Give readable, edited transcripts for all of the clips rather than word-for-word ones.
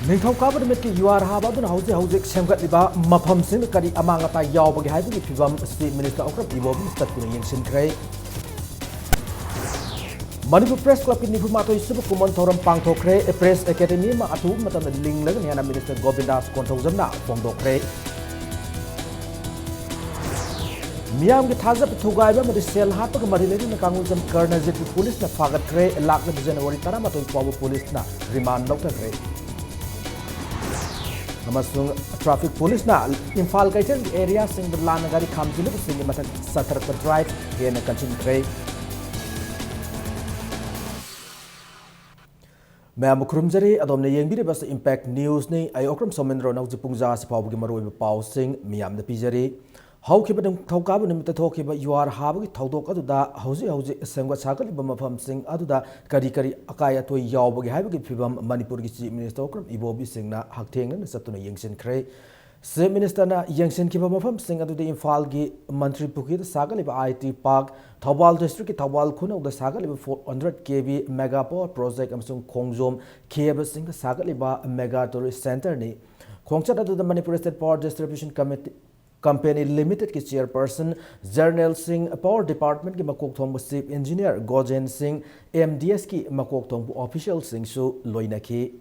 Ningthaukaaba numitki yuar haba aduna hauzik semgatliba mafamsing kari amang atai yawbagi haibagi fibam State Minister Okram Ibobi statuna yengsinkhre. Manipur Press Club ki nifumatoi subu kumon thoram pangthokre Press Academy ma atu matam linglag niana Minister Govindas Konthojamna fongdokre. Miyam ki thazap thugaiba madi sel hapag marileni na kangujam Karnajit police na fagatkre lakna January taramatoi pawu police na remand loktakre. Namasung traffic police na Imphal Kaitel area sing berlana gari khamjulu sing matak Satarka drive gena kanchingkre. Ma'am Krumjari adom na yengbiri bas impact news ni ay okram somendro na jipungja si pawgi maroi paw sing miyam na pijari. How keep them Tokab and talk about you are having Todok Aduda, Hausi, Sangwa Sakali, Bamafam Sing Aduda, Karikari, Akaya to Yawbagi, Having Pibam, Manipuri Minister Okram, Ibobi Singna, Hakting, and Satuna Yangsin Cray. Same Minister Na Yangsin Kibamafam Sing Adu the Infalgi, Mantri Pukit, Sagali IT Park, Tawal District, Tawal Kuno, the Sagali 400 kV Megapower Project, Amsung Kongzom, Kaba Sing, Sagaliba, Mega Tourist Center ni. Kongchat to the Manipuri State Power Distribution Committee. Company Limited की chairperson Jernal Singh Power Department की मकोक थोंग Chief Engineer Gojen Singh MDS की मकोक थोंग Official Singh सु लोइना की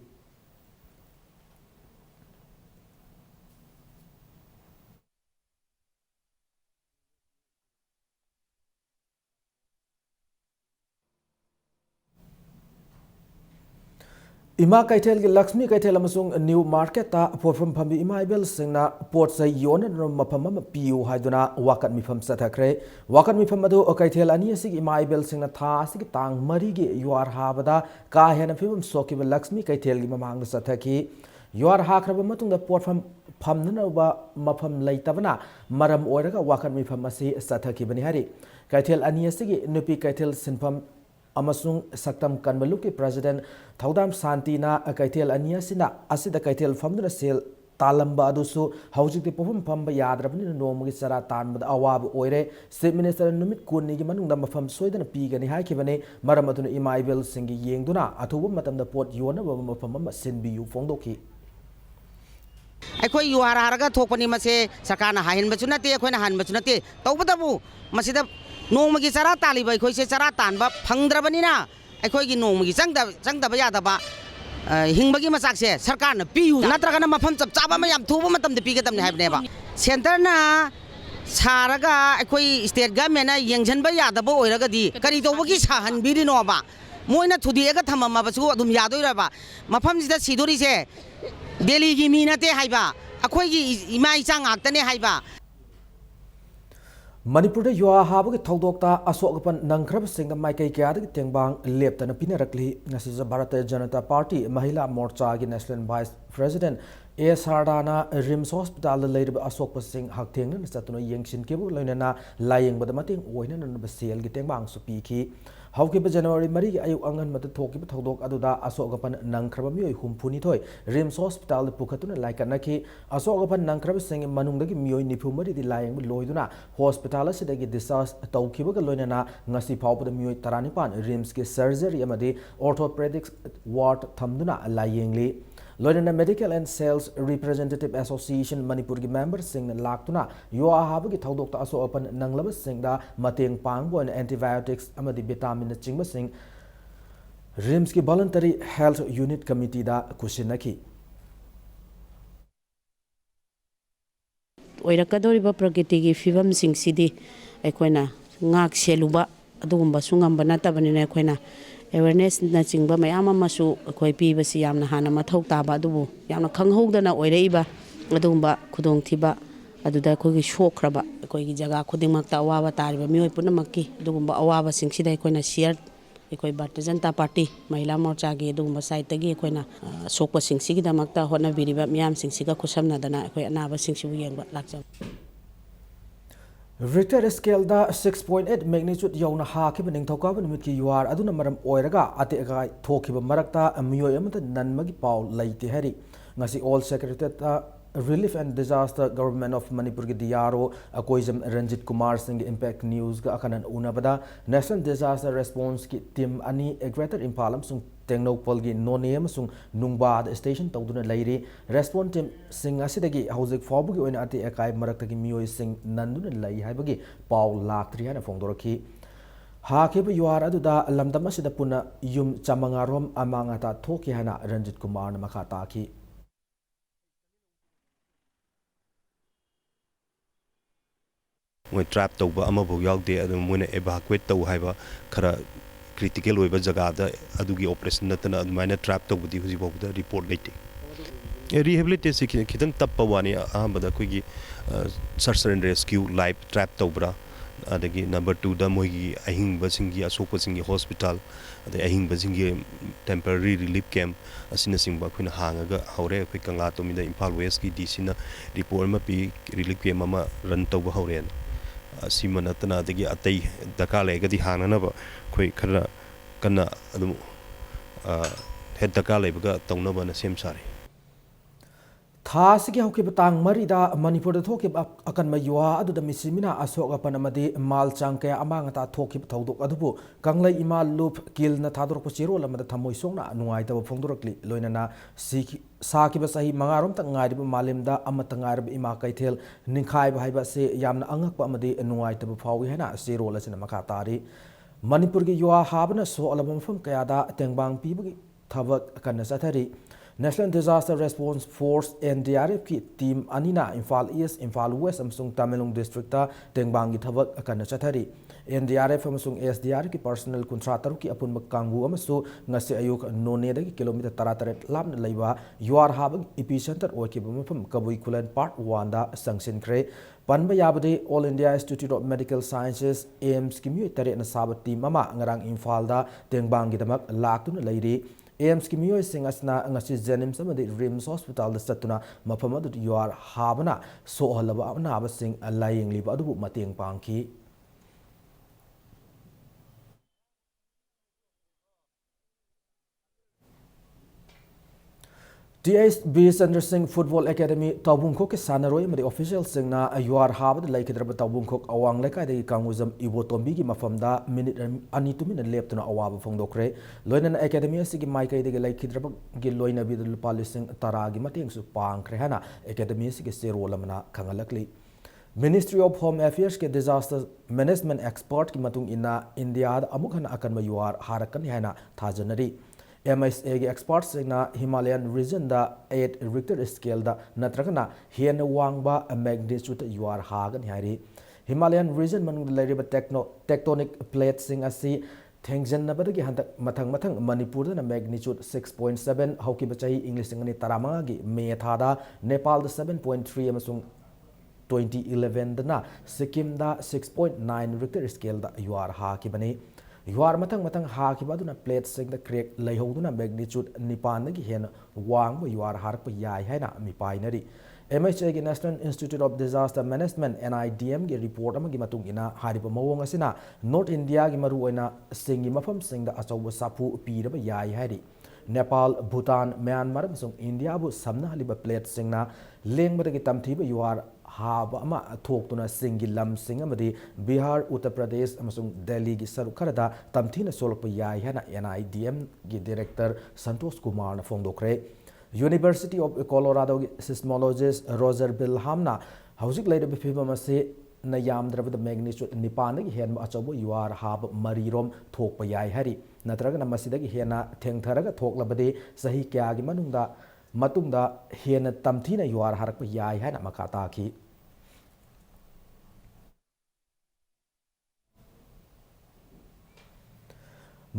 Ima Kaitel ki Lakshmi Kaitel amasung new market ta porfam phambi ima ibel singna port sai yon mapam piu haiduna wakat mifam sathakre wakat mifam adu Kaitel ani asig ima ibel singna tha asig tang mari gi yuar habada ka hena phibam soki Lakshmi Kaitel gi mamang sathaki yuar hakraba matung da porfam phamna ba mafam leitabana maram oiraga wakat mifam asi sathaki bani hari Kaitel ani asig nupi Kaitel sinpam Amasung Saktam Kanmaluki President Thaudam Santina Kaitel Aniasina Asida Kaitel Famduna Sale Talamba Adusu Haujik the Pum Pamba Yadrabni Nomi Sara Tan with Awab Oire State Minister Numit Kuni Manundam from Sweden Pigani Haikivane Maramatun Imaibel Singi Yengduna Atu Matam the Port Yona Pamama Sinbiu Fondoki. I you are Araga Topani Mase Sakana Hain Bachunati, Quenahan Bachunati, Topatabu, Masida. No Magi Sara Taliba, Koi Saratan, but Pandrabanina, a Koi no Magi Santa Bayadaba, Hingbagi Masakse, Sarkana, Piu, Natragana Mafans of Tabamayam, Tumatam the Pigatam have never. Centerna Saraga, a Koi State Gamena, Yanjan Bayadabo, Ragadi, Carito Wakisha, and Bidinova, Moina to the Egatama Mabasu, Dum Yaduraba, Mafam is the Sidurise, Delhi Giminate Haiba, a Koi Imai Sang Actane Haiba. Manipur yuwa habagi thawdokta asokapan nangkrab singna maikai kyadagi tengbang leptana pinarakli ngasija Bharatiya Janata Party Mahila Morcha gi National Vice President A.S. Hardana Rims Hospital leirib asokpa sing haktengna satuna yengsin kebu loinana layeng badamating oina nanba sel gi tengbang su piki Haukiba January Mari ayu angan mata thokiba thawdok aduda asokapan nangkraba mioi humpuni thoi Rims Hospital pukhatuna laikanaki asokapan nangkraba sing manungdagi mioi nifumari di layeng loiduna hospital asidagi discharge tawkiba loinana ngasi phawpada mioi 35 Rims ki surgery amadi orthopedics ward thamduna layengli Loinana Medical and Sales Representative Association Manipur ki member sing laktuna yuwa habagi thawdokta aso open nanglaba singda mateng pangbo and antibiotics amadi vitamin na chingba sing Rims ki voluntary health unit committee da kusinaki oirakadoriba prakriti fibam sing sidi aikoina ngak seluba adugumba sungamba natabanina aikoina awareness na chingba mayam amasu akoi pibasi yamna hana mathau taba adubu yamna khanghodana oiraiba adugumba khudong thiba aduda khoi gi shokraba akoi gi jaga khudingmakta awaba tariba mioi punamakki adugumba awaba singsida aikoina share akoi Bharatiya Janata Party Mahila Morcha gi adugumba site tagi aikoina sokpa singsigida makta hona biriba miyam singsiga khusamna dana akoi anaba singsibu yengba lakjam Richter scale da 6.8 magnitude yauna hakiba ningthaukaaba numitki yuar aduna maram oiraga ate aga thokiba marakta amiyoi amata nanmagi paw laite hari ngasi all secretary ta Relief and Disaster Government of Manipur ki DRO Akoizam Ranjit Kumar Singh Impact News ga akanan unabada National Disaster Response ki team ani Greater Impala sung Tengnopal gi Noname sung Nungbad Station tawduna lairi response team sing asidagi hauzik fawbugi oina ati ekai maraktagi mioi sing nanduna lai haibagi paw laktri hana fongdoraki Hakiba yuar aduda lamdam asida puna yum chamangarom amangata thoki hana Ranjit Kumar na makata ki When trapped over Amabu there, and when evacuate the Hiva Kara critical over Zagada, Adugi operation, nothing minor trapped over the Huzi report later. A rehabilitation kitten Tapawani, but the Quiggy search and rescue life trapped over. Again, number 2, the Mohi Ahing Basingi, Asopasingi Hospital, the Ahing Basingi temporary relief camp, a sinasing Bakwin Hangaga, Haure, Pikangato, in the Impal Westki, Disina, report Mapi, relief camp Mama, Rantoba Horen. Simanatana the Ate, the Kale, the Hananaba, Quake Kana, head the Kale, Tonova, and the same sorry. Thasiki hoki batang marida Manipur thoki akan mayua adu da misimina asoka panamadi mal changke amangata thoki thodok adubu kanglai ima loop kil na thador ko chiro lamada thamoi songna nuai ta phongdorokli loinana siki saki ba sahi mangarom ta ngai ba malimda amata ngai ba ima kaithel ninkhai ba haiba se yamna angak pa amadi nuai ta phawi hena zero la sina makha tari Manipur gi yua habna so alabam phum kaya da tengbang pi bagi thabak kan sathari National Disaster Response Force NDRF ki team anina Imphal East, Imphal West amsung Tamenglong District ta tengbangi thabak akan chathari NDRF amsung SDR ki personnel contractor ki apun makanggu amsu ngasi ayuk none da kilometer 38 lamna leiba yuar habag epicenter oki bampham kabui kulan part 1 da sanction kre Panba yabade All India Institute of Medical Sciences AIMS ki mi tare na sabat team mama ngarang Imphal da tengbangi damak laktuna leiri AIMS ki miyo sing asna ngasi Jenims amadi RIMS Hospital da satuna mafam adu yuar habana so halaba na ba sing laying liba adu mateng pangki TSB Center Singh Football Academy Taubungkok ke sanaroi mari official singna yuar habad laikidra Taubungkok awang lekai de kanguzam ibotombi gi mafamda minute ani tu minute leptuna awaba fongdokre loinan academy asigi maikai de laikidra gi loina bi palising taragi mateng su pangkre hana academy asigi sero lamna kangalakli Ministry of Home Affairs ke disaster management expert ki matung ina India da amuk hana akan mayuar harakan hana thajanari MSA के experts सिंगना Himalayan region दा 8 Richter scale दा नत्रकना हेन वांगबा magnitude you're हागन हारी Himalayan region मनुंग लेरिबा tectonic plates सिंग असि थेंगजन नबदगी हंतक मथंग मथंग मणिपुर दा magnitude 6.7 हौकी बचाई English सिंगनी तरामंगा गी मे थादा नेपाल दा 7.3 अमसुंग 2011 दना सिक्किम दा 6.9 Richter scale दा युआर हाकी बने युआर मथंग मथंग हाकी बादुना प्लेट सिंग द क्रेक लैहौदुना मैग्नीट्यूड निपान दगी हेन वांग युआर हारप याय हैना मिपाइनरी MHA की National Institute of Disaster Management NIDM की रिपोर्ट अमगी मतुंग इना हारिब मवोंग असिना नॉर्थ इंडिया की मरु ओइना सिंगी मफम सिंग द अचौब साफु पीरब याय हैरी नेपाल भूटान म्यांमार अमसुंग इंडिया बु समना हलिब प्लेट सिंगना लेंगबदगी तमथीब युआर हाब अमा थोक्तुना सिंगी लम सिंग अमदी बिहार उत्तर प्रदेश अमसुंग दिल्ली की सरुक खरदा तमथीना सोलप याय हैना NIDM की डायरेक्टर संतोष कुमार न फोंदोखरे University of Colorado seismologist Roger Bilhamna hauzik leida bifibam ase na yamdrabada magnitude nipan gi hen achabo yuar hab marirom thokpa yai hari natraga na masidagi hena thengtharaga thoklabade sahi kya gi matungda hena tamthina yuar harakpa yai hana makata ki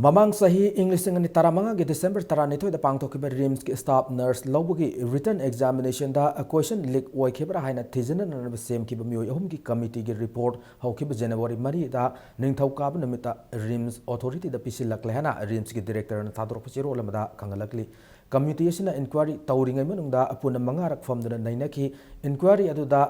Mamang sahi English singani taramanga ge December 12 da pangthokiba RIMS ki staff nurse lobugi written examination da a question leak oikebra haina thijana na sem ki bami ohum ki committee ge report haukiba January 3 da ningthauka namita RIMS authority da pisilak lehana RIMS ki director na thadrok pachiro lamada kangalakli committee sina inquiry tawringai manungda apuna mangarak famduna nainaki inquiry adu da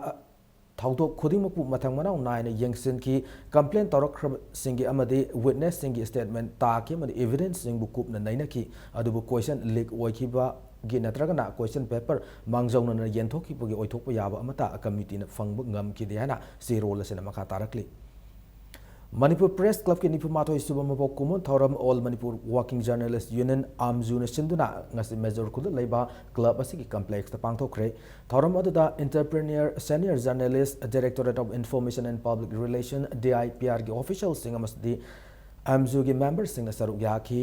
ꯊꯧꯗꯣꯛ ꯈꯨꯗꯤꯡꯃꯛꯄꯨ ꯃꯊꯪ ꯃꯅꯥꯎ ꯅꯥꯏꯅ ꯌꯦꯡꯁꯤꯟꯈꯤ complain ꯇꯧꯔꯛꯈ꯭ꯔꯕꯁꯤꯡꯒꯤ ꯑꯃꯗꯤ ꯋꯤꯠꯅꯦꯁꯁꯤꯡꯒꯤ statement ꯇꯥꯈꯤ ꯑꯃꯗꯤ ꯏꯚꯤꯗꯦꯟꯁꯁꯤꯡꯕꯨ ꯀꯨꯞꯅ ꯅꯩꯅꯈꯤ ꯑꯗꯨꯕꯨ ꯀꯣꯏꯁꯟ ꯂꯤꯛ ꯑꯣꯏꯈꯤꯕꯒꯤ ꯅꯠꯇ꯭ꯔꯒꯅ ꯀꯣꯏꯁꯟ ꯄꯦꯄꯔ ꯃꯥꯡꯖꯧꯅꯅ ꯌꯦꯟꯊꯣꯛꯈꯤꯕꯒꯤ ꯑꯣꯏꯊꯣꯛꯄ ꯌꯥꯕ ꯑꯃꯠꯇ ꯀꯝꯃꯤꯇꯤꯅ ꯐꯪꯕ ꯉꯝꯈꯤꯗꯦ ꯍꯥꯏꯅ ꯆꯦꯔꯣꯜ ꯑꯁꯤꯅ ꯃꯈꯥ ꯇꯥꯔꯛꯂꯤ Manipur Press Club ki nipumathoi suba mabok kumon thoram All Manipur Working Journalist Union Amjuna sinduna ngasi major khul leiba club asigi complex ta pangthokre thoram aduda entrepreneur senior journalist Directorate of Information and Public Relations DIPR gi official sing amasdi Amju gi members sing saruk yaki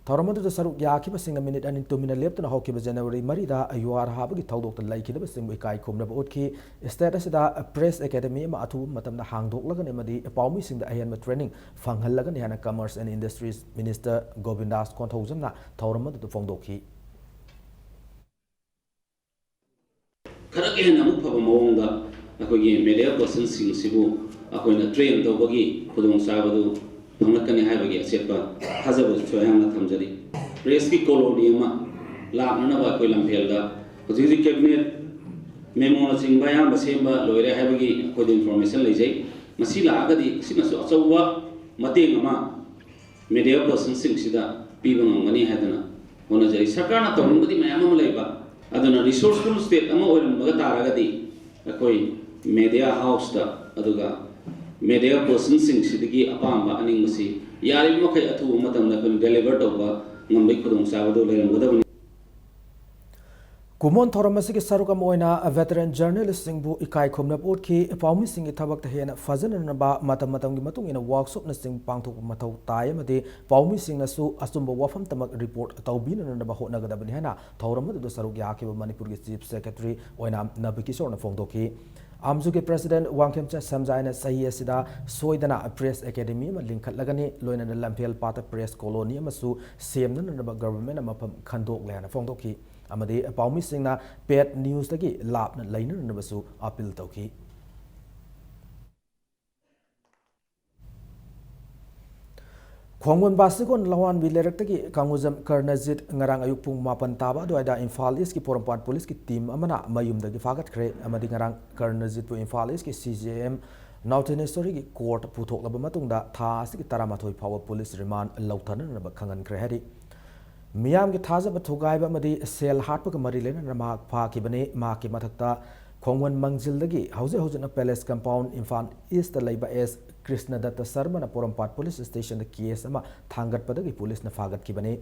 thoram aduda saruk yaki ba sing minute anin 2 minute leptuna hoki ba January marida ayuar habagi thodok ta laikida ba sing ikai khumna ba utki status da Press Academy ma athu matamna hangdok lagani madi paumi sing da ayan ma training fanghal lagani hana Commerce and Industries Minister Govindas Konthaujamna thoram aduda phongdokhi khara ke na muk phaba mawong da akogi media person sing sibu akoina train tawbagi khudong sabadu phangakani haibagi asetpa hajabu choyamna thamjari press ki colony ma lakna ba koi lamphel da hoji cabinet memo na sing ba ya basemba loire haibagi koi information leijai masi la agadi sina so achawa mateng ama media person sing sida piba ngani hadana hona jai sarkarna tawbadi mayam ma leiba aduna resourceful state ama oiram baga taragadi akoi media house da aduga media person sing sidigi apamba aning masi yari makai athu matamna kun deliver tawba ngambai khudong sabado leiramgadabani Kumon thoram asigi sarukam oina veteran journalist singbu ikai khumna potki paumi singi thabak ta hena fazana ba matam matam gi matung ina workshop na sing pangthok mathau tai amade paumi singna su asumba wafam tamak report tawbina na ba hotna gadabani hena thoram adu saruk yaki Manipur gi chief secretary oina nabikishor na phongdoki Amju ke President Wangkhemcha Samjaina sahi asida soidana Press Academy ma linkhat lagani loina na lamphel pata press colony amasu semna na ba government amapam khandok lena phongdoki amadi paumi singna pet news dagi lapna laina na basu appeal tawki Khongwon Basikon Lawan Vilerektagi Kanguzam Karnazit ngarang ayuk pung mapan taba doida Imphal East ki Porampad Police ki team amana mayumdagi fagat khre amadi ngarang Karnazit pu Imphal East ki CJM Northern Story ki court puthok laba matungda tha asiki taramathoi phawa police remand lauthana na ba khangan khre hari Miyam ki thaja ba thugai ba amadi sel hatpa ka mari lena na ma pha ki bane ma ki mathakta Khongwon Mangjildagi hauze na Palace Compound Imphal East da laiba S Krishna Datta Sarma na Porampad Police Station da case ama thangat padagi police na fagat ki bane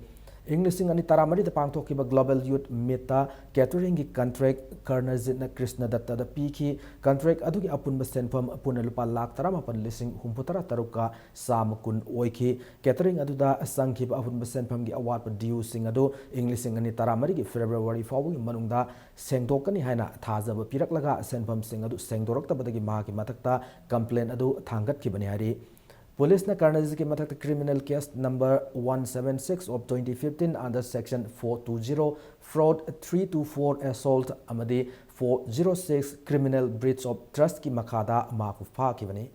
English ani taramari da pangthok ki ba Global Youth Meta Catering ki contract Karnazit na Krishna Datta da piki contract adugi apun ba senfam apun lupa lakh tarama pan lising humputara taruka sam kun oiki catering adu da sangki ba apun ba senfam gi award pa due sing adu English ani taramari ki February fawgi manungda sengdokani haina thaja ba pirak laga senfam sing adu sengdorak ta badagi ma ki matakta complaint adu thangat ki bani hari Police na Karnazit ki matakta criminal case number 176 of 2015 under section 420 fraud 324 assault amadi 406 criminal breach of trust ki makhada maku pha ki bani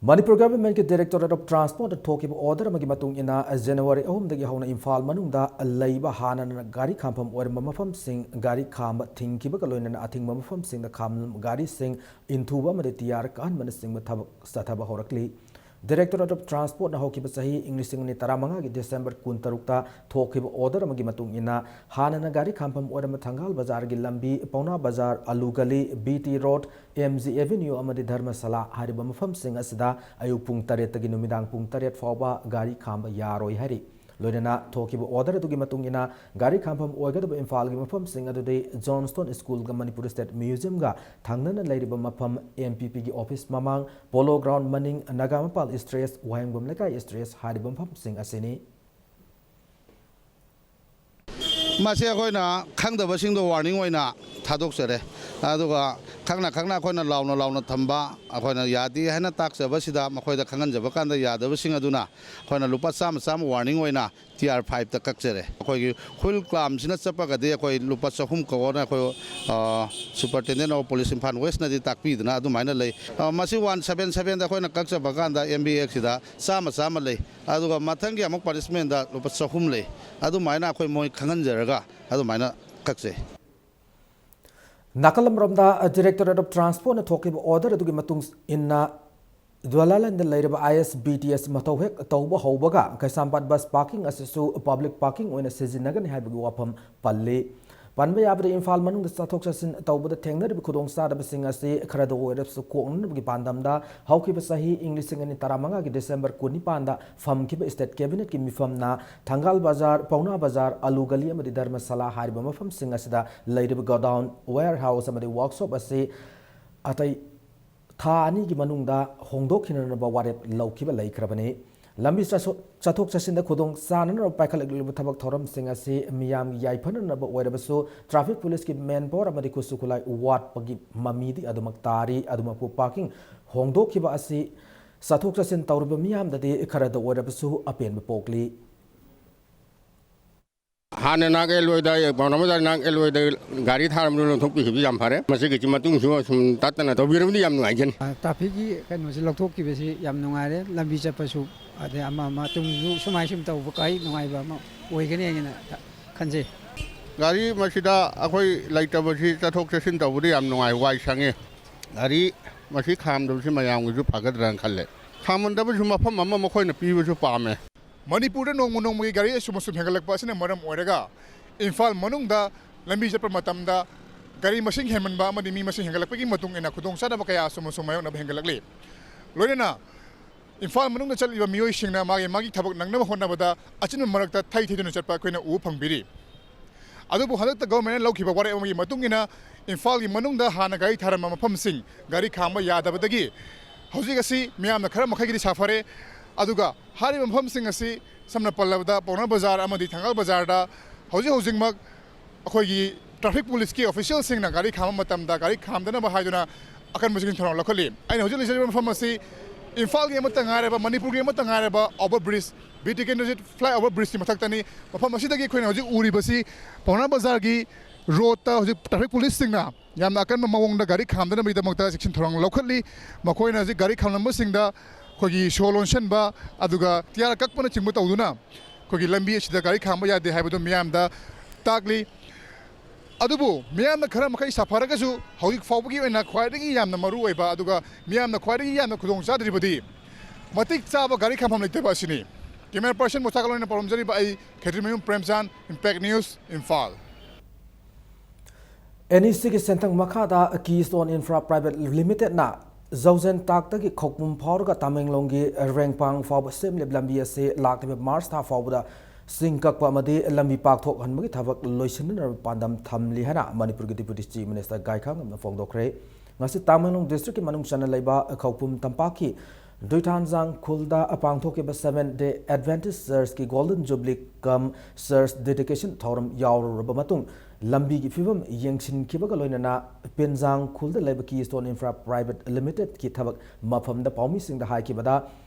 Manipur government ki Directorate of Transport thoki ba order magi matung ina January 3 dagi hauna Imphal manungda laiba hana gari khampam orma mafam sing gari khamba thingki ba kaloina athing mafam sing da kham gari sing inthuba made tiyar kan man sing thabak sathaba horakli Directorate of Transport na hoki ba sahi English ni taramanga gi December 13 ta thoki ba order magi matung ina hana na gari khampam orma thangal bazar gi lambi pauna bazar alugali BT road MG Avenue amadi Dharmasala hariba mafam sing asida ayu pung 8 tagi numidang pung 8 fawba gari khamba yaroi hari loinana thoki ba order dugi matung ina gari khampam oigada Imphal gi mafam sing adudei Johnston School ga Manipur State Museum ga thangnana leiriba mafam MPP gi office mamang polo ground maning Nagamapal stress wayangbam lekai stress hariba mafam sing asini Masi akoina khangdaba singdo warning oina thadokjare aduga khangna akoina launa thamba akoina yadi haina taksaba sida makoida khanganjaba kanda yadaba sing aduna akoina lupa sam warning oina TR5 ꯇ ꯀꯛꯆꯔꯦ ꯑꯩꯈꯣꯏꯒꯤ wheel ꯀ꯭ꯂꯥꯝꯁꯤꯅ ꯆꯠꯄꯒꯗꯤ ꯑꯩꯈꯣꯏ ꯂꯨꯄꯥ 300 ꯀꯧꯅ ꯑꯩꯈꯣꯏ superintendent of police Imphal ꯋꯦꯁꯅꯗꯤ ꯇꯥꯛꯄꯤꯗꯅ ꯑꯗꯨꯃꯥꯏꯅ ꯂꯩ ꯃꯁꯤ 177ꯗ ꯑꯩꯈꯣꯏꯅ ꯀꯛꯆꯕ ꯀꯥꯟꯗ MBXꯁꯤꯗ ꯆꯥꯝꯃ ꯂꯩ ꯑꯗꯨꯒ ꯃꯊꯪꯒꯤ ꯑꯃꯨꯛ ꯄꯥꯅꯤꯁꯃꯦꯟꯗ ꯂꯨꯄꯥ 300 ꯂꯩ ꯑꯗꯨꯃꯥꯏꯅ ꯑꯩꯈꯣꯏ ꯃꯣꯏ ꯈꯪꯍꯟꯖꯔꯒ ꯑꯗꯨꯃꯥꯏꯅ ꯀꯛꯆꯩ ꯅꯥꯀꯜꯂꯝꯔꯣꯝꯗ ꯗꯤꯔꯦꯛꯇꯣꯔꯦꯠ ꯑꯣꯐ ꯇ꯭ꯔꯥꯟꯁꯄꯣꯔꯠꯅ ꯊꯣꯛꯈꯤꯕ ꯑꯣꯔꯗꯔ ꯑꯗꯨꯒꯤ ꯃꯇꯨꯡ ꯏꯟꯅ ꯗ꯭ꯋꯥꯂꯥꯂꯦꯟꯗ ꯂꯩꯔꯤꯕ ISBTS ꯃꯊꯧ ꯍꯦꯛ ꯇꯧꯕ ꯍꯧꯕꯒ ꯀꯩꯁꯥꯝꯄꯥꯠ ꯕꯁ ꯄꯥꯔꯀꯤꯡ ꯑꯁꯤꯁꯨ ꯄꯕ꯭ꯂꯤꯛ ꯄꯥꯔꯀꯤꯡ ꯑꯣꯏꯅ ꯁꯤꯖꯤꯟꯅꯒꯅꯤ ꯍꯥꯏꯕꯒꯤ ꯋꯥꯐꯝ ꯄꯜꯂꯤ ꯄꯟꯕ ꯌꯥꯕꯗ ꯏꯝꯐꯥꯜ ꯃꯅꯨꯡꯗ ꯆꯠꯊꯣꯛ ꯆꯠꯁꯤꯟ ꯇꯧꯕꯗ ꯊꯦꯡꯅꯔꯤꯕ ꯈꯨꯗꯣꯡꯆꯥꯗꯕꯁꯤꯡ ꯑꯁꯤ ꯈꯔꯗ ꯑꯣꯏꯔꯕꯁꯨ ꯀꯣꯛꯅꯅꯕꯒꯤ ꯄꯥꯟꯗꯝꯗ ꯍꯧꯈꯤꯕ ꯆꯍꯤ ꯏꯪ 2015ꯒꯤ ꯗꯤꯁꯦꯝꯕꯔ 19ꯗ ꯐꯝꯈꯤꯕ ꯁ꯭ꯇꯦꯠ ꯀꯦꯕꯤꯅꯦꯠꯀꯤ ꯃꯤꯐꯝꯅ ꯊꯪꯒꯥꯜ ꯕꯖꯥꯔ ꯄꯥꯎꯅꯥ ꯕꯖꯥꯔ ꯑꯂꯨ ꯒꯂꯤ ꯑꯃꯗꯤ ꯙꯔꯃꯁꯥꯂꯥ ꯍꯥꯏꯔꯤꯕ ꯃꯐꯝꯁꯤꯡ ꯑꯁꯤꯗ ꯂꯩꯔꯤꯕ ꯒꯣꯗꯥꯎꯟ ꯋꯦꯌꯔ ꯍꯥꯎꯁ ꯑꯃꯗꯤ ꯋꯥꯔꯛꯁꯣꯞ ꯑꯁꯤ ꯑꯇꯩ ꯊꯥ ꯑꯅꯤꯒꯤ ꯃꯅꯨꯡꯗ ꯍꯣꯡꯗꯣꯛꯈꯤꯅꯅꯕ ꯋꯥꯔꯦꯞ ꯂꯧꯈꯤꯕ ꯂꯩꯈ꯭ꯔꯕꯅꯤ ꯂꯝꯕꯤ ꯆꯠꯊꯣꯛ ꯆꯠꯁꯤꯟꯗ ꯈꯨꯗꯣꯡ ꯆꯥꯅꯅꯕ ꯄꯥꯏꯈꯠꯂꯛꯂꯤꯕ ꯊꯕꯛ ꯊꯧꯔꯝꯁꯤꯡ ꯑꯁꯤ ꯃꯤꯌꯥꯝꯒꯤ ꯌꯥꯏꯐꯅꯅꯕ ꯑꯣꯏꯔꯕꯁꯨ ꯇ꯭ꯔꯥꯐꯤꯛ ꯄꯨꯂꯤꯁꯀꯤ ꯃꯦꯟ ꯄꯥꯋꯔ ꯑꯃꯗꯤ ꯈꯨꯠꯁꯨ ꯈꯨꯠꯂꯥꯏ ꯋꯥꯠꯄꯒꯤ ꯃꯃꯤꯗꯤ ꯑꯗꯨꯃꯛ ꯇꯥꯔꯤ ꯑꯗꯨꯃꯛꯄꯨ ꯄꯥꯔꯀꯤꯡ ꯍꯣꯡꯗꯣꯛꯈꯤꯕ ꯑꯁꯤ ꯆꯠꯊꯣꯛ ꯆꯠꯁꯤꯟ ꯇꯧꯔꯤꯕ ꯃꯤꯌꯥꯝꯗꯗꯤ ꯈꯔꯗ ꯑꯣꯏꯔꯕꯁꯨ ꯑꯄꯦꯟꯕ ꯄꯣꯛꯂꯤ ꯍꯥꯟꯅ ꯅꯥꯛ ꯑꯦꯜꯋꯦꯗ ꯄꯥꯎꯅꯥ ꯅꯥꯛ ꯑꯦꯜꯋꯦꯗ ꯒꯥꯔꯤ ꯊꯥꯔꯝꯗꯨꯅ ꯂꯧꯊꯣꯛꯄꯤꯈꯤꯕꯗꯤ ꯌꯥꯝ ꯐꯔꯦ ꯃꯁꯤꯒꯤ ꯃꯇꯨꯡꯁꯨ ꯁꯨꯝ ꯇꯠꯇꯅ ꯇꯧꯕꯤꯔꯕꯗꯤ ꯌꯥꯝ ꯅꯨꯡꯉꯥꯏꯖꯅꯤ ꯇ꯭ꯔꯥꯐꯤꯛꯀꯤ ꯀꯩꯅꯣꯁꯤ ꯂꯧꯊꯣꯛꯈꯤꯕꯁꯤ ꯌꯥꯝ ꯅꯨꯡꯉꯥꯏꯔꯦ ꯂꯝꯕꯤ ꯆꯠꯄꯁꯨ ꯑꯗꯩ ꯑꯃ ꯇꯨꯡꯁꯨ ꯁꯨꯝ ꯇꯧꯕ ꯀꯥꯏ ꯅꯨꯡꯉꯥꯏꯕ ꯑꯃ ꯑꯣꯏꯒꯅꯤ ꯍꯥꯏꯅ ꯈꯟꯖꯩ ꯒꯥꯔꯤ ꯃꯁꯤꯗ ꯑꯩꯈꯣꯏ ꯂꯩꯇꯕꯁꯤ ꯆꯠꯊꯣꯛ ꯆꯠꯁꯤꯟ ꯇꯧꯕꯗꯤ ꯌꯥꯝ ꯅꯨꯡꯉꯥꯏ ꯋꯥꯏ ꯁꯪꯉꯦ ꯒꯥꯔꯤ ꯃꯁꯤ ꯈꯥꯝꯗꯕꯁꯤ ꯃꯌꯥꯝꯒꯤꯁꯨ ꯐꯒꯗ꯭ꯔꯅ ꯈꯜꯂꯦ ꯈꯥꯝꯃꯟꯗꯕꯁꯨ ꯃꯐꯝ ꯑꯃ ꯃꯈꯣꯏꯅ ꯄꯤꯕꯁꯨ ꯄꯥꯝꯃꯦ ꯃꯅꯤꯄꯨꯔꯗ ꯅꯣꯡꯃꯒꯤ ꯒꯥꯔꯤ ꯑꯁꯨꯝ ꯍꯦꯟꯒꯠꯂꯛꯄ ꯑꯁꯤꯅ ꯃꯔꯝ ꯑꯣꯏꯔꯒ ꯏꯝꯐꯥꯜ ꯃꯅꯨꯡꯗ ꯂꯝꯕꯤ ꯆꯠꯄ ꯃꯇꯝꯗ ꯒꯥꯔꯤ ꯃꯁꯤꯡ ꯍꯦꯟꯃꯟꯕ ꯑꯃꯗꯤ ꯃꯤ ꯃꯁꯤꯡ ꯍꯦꯟꯒꯠꯂꯛꯄꯒꯤ ꯃꯇꯨꯡ ꯏꯟꯅ ꯈꯨꯗꯣꯡꯆꯥꯗꯕ ꯀꯌꯥ ꯑꯁꯨꯝ ꯃꯥꯌꯣꯛꯅꯕ ꯍꯦꯟꯒꯠꯂꯛꯂꯤ ꯂꯣꯏꯅꯅ ꯏꯝꯐꯥꯜ ꯃꯅꯨꯡꯗ ꯆꯠꯂꯤꯕ ꯃꯤꯑꯣꯏꯁꯤꯡꯅ ꯃꯥꯒꯤ ꯊꯕꯛ ꯅꯪꯅꯕ ꯍꯣꯠꯅꯕꯗ ꯑꯆꯤꯟꯕ ꯃꯔꯛꯇ ꯊꯩꯗꯨꯅ ꯆꯠꯄ ꯑꯩꯈꯣꯏꯅ ꯎꯕ ꯐꯪꯕꯤꯔꯤ ꯑꯗꯨꯕꯨ ꯍꯟꯗꯛꯇ ꯒꯣꯚꯔꯟꯃꯦꯟꯠꯅ ꯂꯧꯈꯤꯕ ꯋꯥꯔꯦꯞ ꯑꯃꯒꯤ ꯃꯇꯨꯡ ꯏꯟꯅ ꯏꯝꯐꯥꯜꯒꯤ ꯃꯅꯨꯡꯗ ꯍꯥꯟꯅ ꯒꯥꯔꯤ ꯊꯥꯔꯝꯕ ꯃꯐꯝꯁꯤꯡ ꯒꯥꯔꯤ ꯈꯥꯝꯕ ꯌꯥꯗꯕꯗꯒꯤ ꯍꯧꯖꯤꯛ ꯑꯁꯤ ꯃꯤꯌꯥꯝꯅ ꯈꯔ ꯃꯈꯩꯒꯤꯗꯤ ꯁꯥꯐꯔꯦ ꯑꯗꯨꯒ ꯍꯥꯏꯔꯤꯕ ꯃꯐꯝꯁꯤꯡ ꯑꯁꯤ ꯁꯝꯅ ꯄꯜꯂꯕꯗ ꯄꯥꯎꯅꯥ ꯕꯖꯥꯔ ꯑꯃꯗꯤ ꯊꯪꯒꯥꯜ ꯕꯖꯥꯔꯗ ꯍꯧꯖꯤꯛꯃꯛ ꯑꯩꯈꯣꯏꯒꯤ ꯇ꯭ꯔꯥꯐꯤꯛ ꯄꯨꯂꯤꯁꯀꯤ ꯑꯣꯐꯤꯁꯤꯌꯦꯜꯁꯤꯡꯅ ꯒꯥꯔꯤ ꯈꯥꯝꯕ ꯃꯇꯝꯗ ꯒꯥꯔꯤ ꯈꯥꯝꯗꯅꯕ ꯍꯥꯏꯗꯨꯅ ꯑꯀꯟꯕꯁꯤꯡ ꯊꯧꯔꯥꯡ ꯂꯧꯈꯠꯂꯤ ꯑꯩꯅ ꯍꯧꯖꯤꯛ ꯂꯩꯖꯔꯤꯕ ꯃꯐꯝ ꯑꯁꯤ ꯏꯝꯐꯥꯜꯒꯤ ꯑꯃꯠꯇ ꯉꯥꯏꯔꯕ ꯃꯅꯤꯄꯨꯔꯒꯤ ꯑꯃꯠꯇ ꯉꯥꯏꯔꯕ over bridge BT Kendrajit flyover ꯕ꯭ꯔꯤꯖꯀꯤ ꯃꯊꯛꯇꯅꯤ ꯃꯐꯝ ꯑꯁꯤꯗꯒꯤ ꯑꯩꯈꯣꯏꯅ ꯍꯧꯖꯤꯛ ꯎꯔꯤꯕꯁꯤ ꯄꯥꯎꯅꯥ ꯕꯖꯥꯔꯒꯤ ꯔꯣꯗꯇ ꯍꯧꯖꯤꯛ ꯇ꯭ꯔꯥꯐꯤꯛ ꯄꯨꯂꯤꯁꯁꯤꯡꯅ ꯌꯥꯝꯅ ꯑꯀꯟꯕ ꯃꯑꯣꯡꯗ ꯒꯥꯔꯤ ꯈꯥꯝꯗꯅꯕꯒꯤꯗꯃꯛꯇ ꯆꯦꯛꯁꯤꯟ ꯊꯧꯔꯥꯡ ꯂꯧꯈꯠꯂꯤ ꯃꯈꯣꯏꯅ ꯍꯧꯖꯤꯛ ꯒꯥꯔꯤ ꯈꯥꯝꯂꯝꯕꯁꯤꯡꯗ ꯑꯩꯈꯣꯏꯒꯤ ꯁꯣ ꯂꯣꯟꯁꯤꯟꯕ ꯑꯗꯨꯒ ꯇꯤꯌꯥꯔ ꯀꯛꯄꯅꯆꯤꯡꯕ ꯇꯧꯗꯨꯅ ꯑꯩꯈꯣꯏꯒꯤ ꯂꯝꯕꯤ ꯑꯁꯤꯗ ꯒꯥꯔꯤ ꯈꯥꯝꯕ ꯌꯥꯗꯦ ꯍꯥꯏꯕꯗꯨ ꯃꯤꯌꯥꯝꯗ ꯇꯥꯛꯂꯤ ꯑꯗꯨꯕꯨ ꯃꯤꯌꯥꯝꯅ ꯈꯔ ꯃꯈꯩ ꯁꯥꯐꯔꯒꯁꯨ ꯍꯧꯖꯤꯛ ꯐꯥꯎꯕꯒꯤ ꯑꯣꯏꯅ ꯈ꯭ꯋꯥꯏꯗꯒꯤ ꯌꯥꯝꯅ ꯃꯔꯨ ꯑꯣꯏꯕ ꯑꯗꯨꯒ ꯃꯤꯌꯥꯝꯅ ꯈ꯭ꯋꯥꯏꯗꯒꯤ ꯌꯥꯝꯅ ꯈꯨꯗꯣꯡꯆꯥꯗ꯭ꯔꯤꯕꯗꯤ ꯃꯇꯤꯛ ꯆꯥꯕ ꯒꯥꯔꯤ ꯈꯥꯝꯐꯝ ꯂꯩꯇꯕ ꯑꯁꯤꯅꯤ ꯀꯦꯃꯦꯔꯥ ꯄꯔꯁꯟ ꯃꯣꯁꯥꯀꯜ ꯑꯣꯏꯅ ꯄꯥꯎꯔꯝꯖꯔꯤꯕ ꯑꯩ ꯈꯦꯇ꯭ꯔꯤꯃꯌꯨꯝ ꯄ꯭ꯔꯦꯝꯆꯥꯟ ꯏꯝꯄꯦꯛ ꯅ꯭ꯌꯨꯁ ꯏꯝꯐꯥꯜ NECꯒꯤ ꯁꯦꯟꯊꯪ ꯃꯈꯥꯗ ꯀꯤꯁꯇꯣꯟ ꯏꯟꯐ꯭ꯔꯥ ꯄ꯭ꯔꯥꯏꯚꯦꯠ ꯂꯤꯃꯤꯇꯦꯗꯅ ꯖꯧꯖꯦꯟ ꯇꯥꯛꯇꯒꯤ ꯈꯧꯄꯨꯝ ꯐꯥꯎꯔꯒ ꯇꯥꯃꯦꯡꯂꯣꯡꯒꯤ ꯔꯦꯡꯄꯥꯡ ꯐꯥꯎꯕ ꯁꯦꯝꯂꯤꯕ ꯂꯝꯕꯤ ꯑꯁꯤ ꯂꯥꯛꯂꯤꯕ ꯃꯥꯔꯆ ꯊꯥ ꯐꯥꯎꯕꯗ ꯆꯤꯡ ꯀꯛꯄ ꯑꯃꯗꯤ ꯂꯝꯕꯤ ꯄꯥꯛꯊꯣꯛꯍꯟꯕꯒꯤ ꯊꯕꯛ ꯂꯣꯏꯁꯤꯟꯅꯅꯕ ꯄꯥꯟꯗꯝ ꯊꯝꯂꯤ ꯍꯥꯏꯅ ꯃꯅꯤꯄꯨꯔꯒꯤ ꯗꯤꯄꯨꯇꯤ ꯆꯤꯐ ꯃꯤꯅꯤꯁꯇꯔ ꯒꯥꯏꯈꯥꯡꯉꯝꯅ ꯐꯣꯡꯗꯣꯛꯈ꯭ꯔꯦ ꯉꯁꯤ ꯇꯥꯃꯦꯡꯂꯣꯡ ꯗꯤꯁꯇ꯭ꯔꯤꯛꯀꯤ ꯃꯅꯨꯡ ꯆꯟꯅ ꯂꯩꯕ ꯈꯧꯄꯨꯝ ꯇꯝꯄꯥꯛꯀꯤ ꯗꯨꯏꯊꯥꯟꯖꯥꯡ ꯈꯨꯜꯗ ꯄꯥꯡꯊꯣꯛꯈꯤꯕ 7-day ꯑꯦꯗꯚꯦꯟꯇꯤꯁ ꯆꯔꯆꯀꯤ ꯒꯣꯜꯗꯟ ꯖꯨꯕꯂꯤ ꯀꯝ ꯆꯔꯆ ꯗꯦꯗꯤꯀꯦꯁꯟ ꯊꯧꯔꯝ ꯌꯥꯎꯔꯨꯔꯕ ꯃꯇꯨꯡ ꯂꯝꯕꯤꯒꯤ ꯐꯤꯕꯝ ꯌꯦꯡꯁꯤꯟꯈꯤꯕꯒ ꯂꯣꯏꯅꯅ ꯄꯤꯟꯖꯥꯡ ꯈꯨꯜꯗ ꯂꯩꯕ ꯀꯤꯁꯇꯣꯟ ꯏꯟꯐ꯭ꯔꯥ ꯄ꯭ꯔꯥꯏꯚꯦꯠ ꯂꯤꯃꯤꯇꯦꯗꯀꯤ ꯊꯕꯛ ꯃꯐꯝꯗ ꯄꯥꯎꯃꯤꯁꯤꯡꯗ ꯍꯥꯏꯈꯤꯕꯗ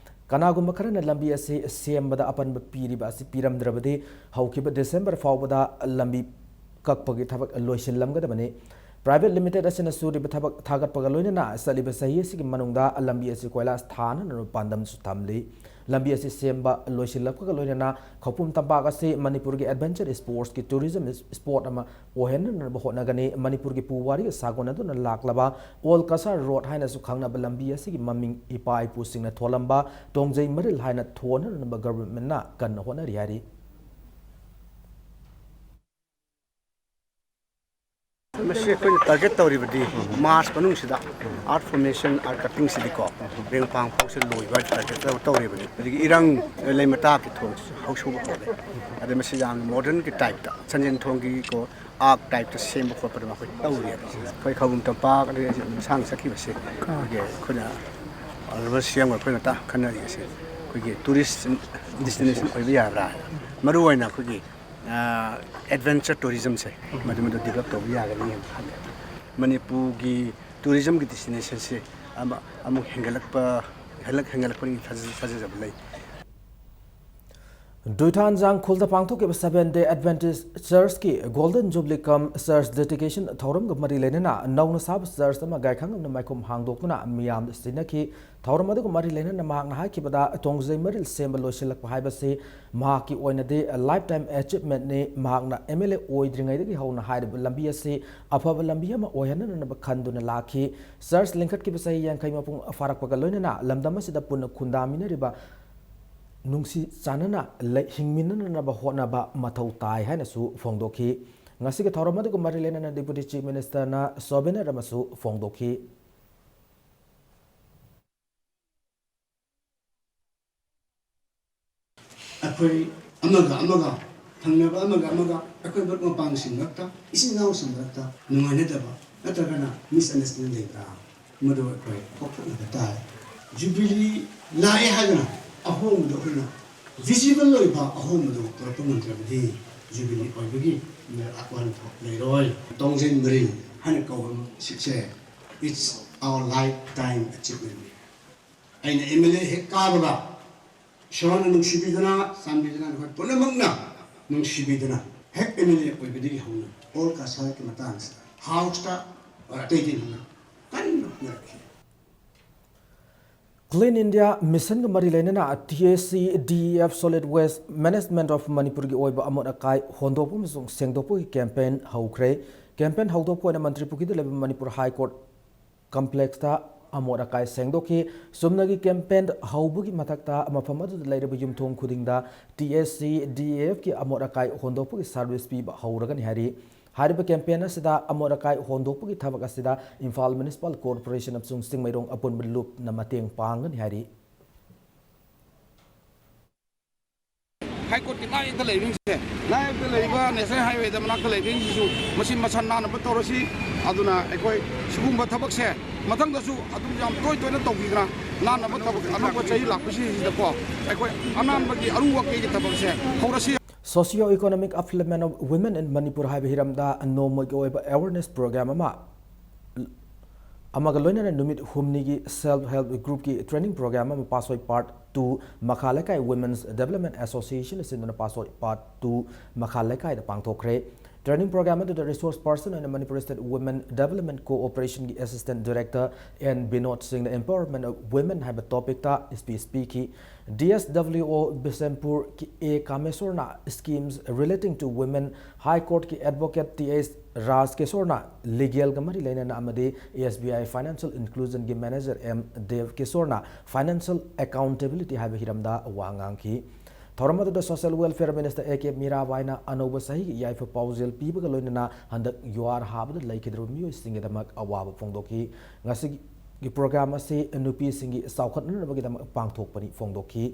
ꯀꯅꯥꯒꯨꯝꯕ ꯈꯔꯅ ꯂꯝꯕꯤ ꯑꯁꯤ ꯁꯦꯝꯕꯗ ꯑꯄꯟꯕ ꯄꯤꯔꯤꯕ ꯑꯁꯤ ꯄꯤꯔꯝꯗ꯭ꯔꯕꯗꯤ ꯍꯧꯈꯤꯕ ꯗꯤꯁꯦꯝꯕꯔ ꯐꯥꯎꯕꯗ ꯂꯝꯕꯤ ꯀꯛꯄꯒꯤ ꯊꯕꯛ ꯂꯣꯏꯁꯤꯜꯂꯝꯒꯗꯕꯅꯤ ꯄ꯭ꯔꯥꯏꯚꯦꯠ ꯂꯤꯃꯤꯇꯦꯗ ꯑꯁꯤꯅ ꯁꯨꯔꯤꯕ ꯊꯕꯛ ꯊꯥꯒꯠꯄꯒ ꯂꯣꯏꯅꯅ ꯆꯠꯂꯤꯕ ꯆꯍꯤ ꯑꯁꯤꯒꯤ ꯃꯅꯨꯡꯗ ꯂꯝꯕꯤ ꯑꯁꯤ ꯀꯣꯏꯂꯥꯁ ꯊꯥꯅꯅꯕ ꯄꯥꯟꯗꯝꯁꯨ ꯊꯝꯂꯤ ꯂꯝꯕꯤ ꯑꯁꯤ ꯁꯦꯝꯕ ꯂꯣꯏꯁꯤꯜꯂꯛꯄꯒ ꯂꯣꯏꯅꯅ ꯈꯧꯄꯨꯝ ꯇꯝꯄꯥꯛ ꯑꯁꯤ ꯃꯅꯤꯄꯨꯔꯒꯤ ꯑꯦꯗꯚꯦꯟꯆꯔ ꯁ꯭ꯄꯣꯔꯠꯁꯀꯤ ꯇꯨꯔꯤꯖꯝ ꯁ꯭ꯄꯣꯠ ꯑꯃ ꯑꯣꯏꯍꯟꯅꯅꯕ ꯍꯣꯠꯅꯒꯅꯤ ꯃꯅꯤꯄꯨꯔꯒꯤ ꯄꯨꯋꯥꯔꯤꯒ ꯁꯥꯒꯣꯟꯅꯗꯨꯅ ꯂꯥꯛꯂꯕ ꯑꯣꯜ ꯀꯁꯥꯔ ꯔꯣꯗ ꯍꯥꯏꯅꯁꯨ ꯈꯪꯅꯕ ꯂꯝꯕꯤ ꯑꯁꯤꯒꯤ ꯃꯃꯤꯡ ꯏꯄꯥ ꯏꯄꯨꯁꯤꯡꯅ ꯊꯣꯜꯂꯝꯕ ꯇꯣꯡꯖꯩ ꯃꯔꯤꯜ ꯍꯥꯏꯅ ꯊꯣꯟꯅꯅꯕ ꯒꯚꯔꯟꯃꯦꯟꯠꯅ ꯀꯟꯅ ꯍꯣꯠꯅꯔꯤ ꯍꯥꯏꯔꯤ ꯃꯁꯤ ꯑꯩꯈꯣꯏꯅ ꯇꯥꯔꯒꯦꯠ ꯇꯧꯔꯤꯕꯗꯤ ꯃꯥꯔꯆ ꯃꯅꯨꯡꯁꯤꯗ ꯑꯥꯔꯠ ꯐꯣꯔꯃꯦꯁꯟ ꯑꯥꯔꯠ ꯀꯠꯇꯤꯡꯁꯤꯗꯤꯀꯣ ꯔꯦꯡꯄꯥꯡ ꯐꯥꯎꯁꯦ ꯂꯣꯏꯕ ꯇꯥꯔꯒꯦꯠ ꯇꯧꯔꯤꯕꯅꯤ ꯑꯗꯒꯤ ꯏꯔꯪ ꯂꯩꯃꯇꯥꯞꯀꯤ ꯊꯣꯡꯁꯤꯁꯨ ꯍꯧꯁꯨꯕ ꯍꯧꯔꯦ ꯑꯗꯩ ꯃꯁꯤ ꯌꯥꯝꯅ ꯃꯣꯗꯔꯟꯒꯤ ꯇꯥꯏꯞꯇ ꯁꯟꯖꯦꯟ ꯊꯣꯡꯒꯤꯀꯣ ꯑꯥꯔꯛ ꯇꯥꯏꯞꯇ ꯁꯦꯝꯕ ꯈꯣꯠꯄꯗ ꯑꯩꯈꯣꯏ ꯇꯧꯔꯤꯕ ꯑꯩꯈꯣꯏ ꯈꯧꯄꯨꯝ ꯇꯝꯄꯥꯛ ꯑꯗꯒꯤ ꯃꯁꯥꯡ ꯆꯠꯈꯤꯕꯁꯦ ꯑꯩꯈꯣꯏꯅ ꯑꯗꯨꯒ ꯁꯦꯝꯒ ꯑꯩꯈꯣꯏꯅ ꯈꯟꯅꯔꯤꯁꯦ ꯑꯩꯈꯣꯏꯒꯤ ꯇꯨꯔꯤꯁ ꯗꯦꯁꯇꯤꯅꯦꯁꯟ ꯑꯣꯏꯕ ꯌꯥꯕ꯭ꯔꯥ ꯃꯔꯨꯑꯣꯏꯅ ꯑꯩꯈꯣꯏꯒꯤ ꯑꯦꯗꯚꯦꯟꯆꯔ ꯇꯨꯔꯤꯖꯝꯁꯦ ꯃꯗꯨ ꯗꯤꯕꯦꯂꯞ ꯇꯧꯕ ꯌꯥꯒꯅꯤ ꯍꯥꯏꯅ ꯈꯜꯂꯦ ꯃꯅꯤꯄꯨꯔꯒꯤ ꯇꯨꯔꯤꯖꯝꯒꯤ ꯗꯦꯁꯇꯤꯅꯦꯁꯟꯁꯦ ꯑꯃꯨꯛ ꯍꯦꯟꯒꯠꯂꯛꯄꯒꯤ ꯊꯥꯖꯖꯕ ꯂꯩ Duitanjang Khulda Pangtok 7-day Adventist Church ki Golden Jubilee Cum Church Dedication Thorum Mari Lenina Nauna Sab Church Tama Gaikang na Maikum Hangdokuna Miam Sinaki Thorum Madu Mari Lenina Magna Haki Bada Tongze Maril Sembalo Shilak Pahibasi Mahaki Oinade a lifetime achievement ne Magna Emile Oidringa Hona Hide Lambia si Apava Lambiama Oyana and Bakanduna Laki Church Linkat Kibasai Yan Kaimapung Farak Pagalona Lamdamasida Puna Kundamina Riba Nungsi Sanana Hingminana Naba Honaba Matau Tai Hanasu Fongdoki Nasika Toramadu Marilena Deputy Chief Minister na Sobena Ramasu Fongdoki Akwai amaga thangnaba amaga akwai bat mapang singakta isinaw singakta nunganedaba natragana misunderstanding lebra madu akwai kokna ta jubilee lae hagana ahom do huna visible loiba ahom do proponentrabdi jubilee oibagi mer akwan thok leiroi tongjen bril han kawam sikse it's our lifetime achievement aina emele hekababa Shona nung shibidana, sambidana, punamagna nung shibidana. Hek emile oibidi hona. All kasal ke matans. House ta taking hona. Kanino narki. Clean India Mission Mari Lenina TAC DEF Solid Waste Management of Manipuri Oiba Amon Akai Hondopu Misung Sengdopu campaign Haukre campaign Haudopu and Mantripuki the Manipur High Court Complex ta Amora Kai Sengdoki, Sumnagi campaigned Haubuki Matakta, Mafamadu the Lady Yumtong Kudinda, TSC, DAF ki Amora Kai Hondopu service P. Hauragan Harry. Hariba campaigner Sida Amora Kai Hondopu Tavakasida, Infal Municipal Corporation of Sung Sing Mayrong upon Loop Namateng Pangan Harry. High Court ki nai the living se nai the labor national highway the manak living su machine machanna na batorosi aduna ekoi sugumba thabak se mathang da su adum jam toy toy na tawgidra na na bathabak anaba chai lakpasi da ko ekoi anan bagi aruwa ke thabak se horasi Socio-economic upliftment of women in Manipur Haiba Hiramda and no more awareness program Amagaloina Numit Humnigi self-help group ki training program Pasoi Part 2 Makhalekai Women's Development Association is in the Pasoi Part 2 Makhalekai the Pangtokre training program to the resource person and the Manipur State Women Development Cooperation Assistant Director and Binod Singh the empowerment of women have a topic ta speaking DSWO Bisempur ki a Kamesorna schemes relating to women High Court ki advocate TS Ras Kesorna legal gamari lena amade SBI Financial Inclusion ki manager M Dev Kesorna financial accountability have hiramda wangang ki Thoramadu the Social Welfare Minister A.K. Mirabaina Anoba Sahi Yaifa Pausel Piba Loinana and the UR Habad Lake Romeo singing the Mak Awab Fondoki Nasi program say Nupi Singi Saukat Nabagam Pangtok Pani Fondoki